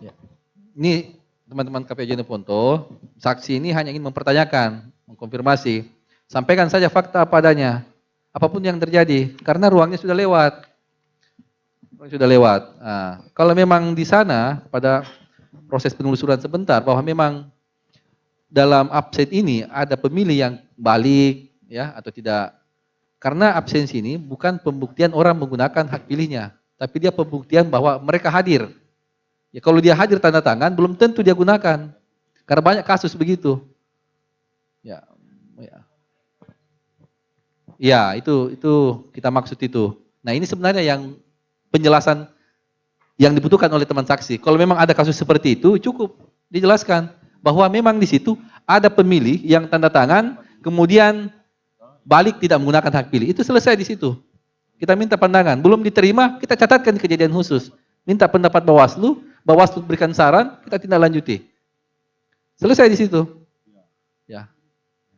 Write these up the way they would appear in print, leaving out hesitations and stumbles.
Ya. Ini teman-teman KPU Jeneponto, saksi ini hanya ingin mempertanyakan, mengkonfirmasi. Sampaikan saja fakta apa adanya, apapun yang terjadi, karena ruangnya sudah lewat. Nah, kalau memang di sana pada proses penelusuran sebentar bahwa memang dalam absen ini ada pemilih yang balik ya atau tidak. Karena absensi ini bukan pembuktian orang menggunakan hak pilihnya, tapi dia pembuktian bahwa mereka hadir. Ya kalau dia hadir tanda tangan belum tentu dia gunakan. Karena banyak kasus begitu. Ya. Ya, itu kita maksud itu. Nah, ini sebenarnya yang penjelasan yang dibutuhkan oleh teman saksi. Kalau memang ada kasus seperti itu, cukup dijelaskan bahwa memang di situ ada pemilih yang tanda tangan, kemudian balik tidak menggunakan hak pilih. Itu selesai di situ. Kita minta pandangan, belum diterima, kita catatkan kejadian khusus. Minta pendapat Bawaslu, Bawaslu berikan saran, kita tindak lanjuti. Selesai di situ. Ya.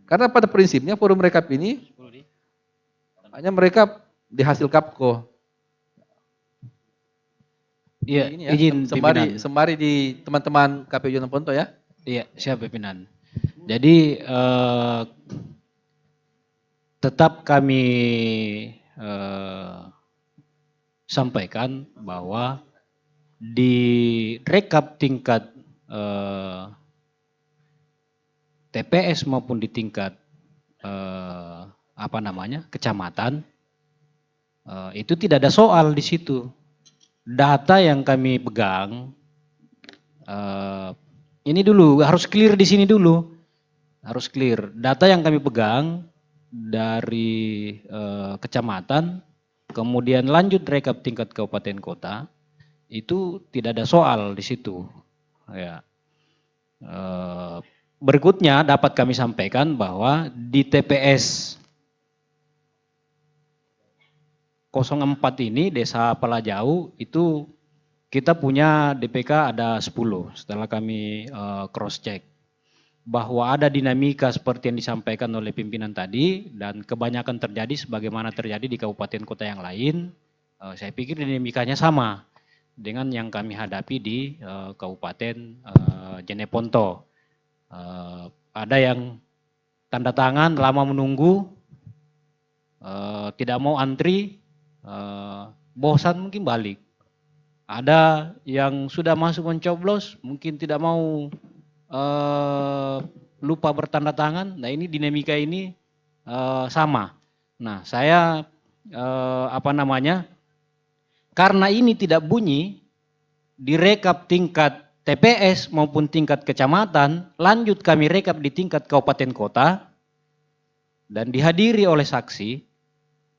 Karena pada prinsipnya forum rekap ini hanya mereka di hasil Kapko. Iya, ya, izin pimpinan. Sembari di teman-teman KPU Jeneponto ya. Iya, siap pimpinan. Jadi tetap kami sampaikan bahwa di rekap tingkat TPS maupun di tingkat kecamatan itu tidak ada soal di situ. Data yang kami pegang ini dulu harus clear di sini dulu, harus clear. Data yang kami pegang dari kecamatan, kemudian lanjut rekap tingkat kabupaten kota, itu tidak ada soal di situ. Ya. Berikutnya dapat kami sampaikan bahwa di TPS 04 ini Desa Palajau itu kita punya DPK ada 10 setelah kami cross check. Bahwa ada dinamika seperti yang disampaikan oleh pimpinan tadi dan kebanyakan terjadi sebagaimana terjadi di kabupaten kota yang lain, saya pikir dinamikanya sama dengan yang kami hadapi di Kabupaten Jeneponto. Ada yang tanda tangan lama menunggu, tidak mau antri, bosan mungkin balik. Ada yang sudah masuk mencoblos mungkin tidak mau, lupa bertanda tangan. Nah ini dinamika ini sama. Nah saya karena ini tidak bunyi di rekap tingkat TPS maupun tingkat kecamatan, lanjut kami rekap di tingkat kabupaten kota dan dihadiri oleh saksi,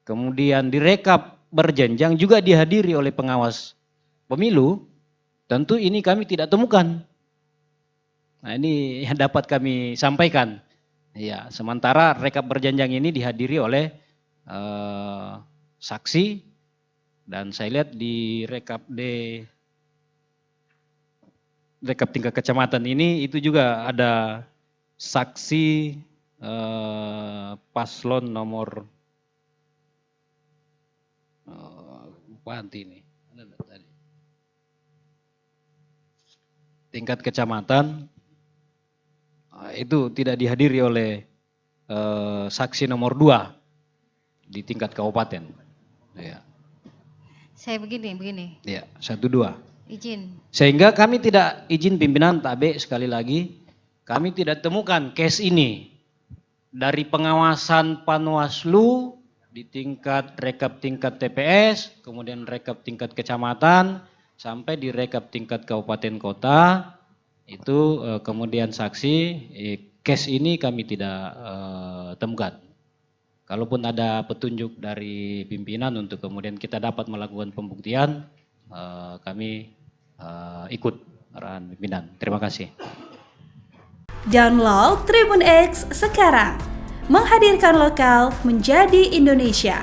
kemudian direkap berjenjang juga dihadiri oleh pengawas pemilu, tentu ini kami tidak temukan. Nah ini yang dapat kami sampaikan. Ya, sementara rekap berjenjang ini dihadiri oleh saksi dan saya lihat di rekap tingkat kecamatan ini itu juga ada saksi paslon nomor tingkat kecamatan itu tidak dihadiri oleh saksi nomor 2 di tingkat kabupaten. Ya. Saya begini. Ya, 1-2. Izin. Sehingga kami tidak izin pimpinan Tabe sekali lagi, kami tidak temukan case ini dari pengawasan Panwaslu di tingkat rekap tingkat TPS, kemudian rekap tingkat kecamatan, sampai di rekap tingkat kabupaten kota, itu kemudian saksi, case ini kami tidak temukan. Kalaupun ada petunjuk dari pimpinan untuk kemudian kita dapat melakukan pembuktian, kami ikut arahan pimpinan. Terima kasih. Download Tribun X sekarang, menghadirkan lokal menjadi Indonesia.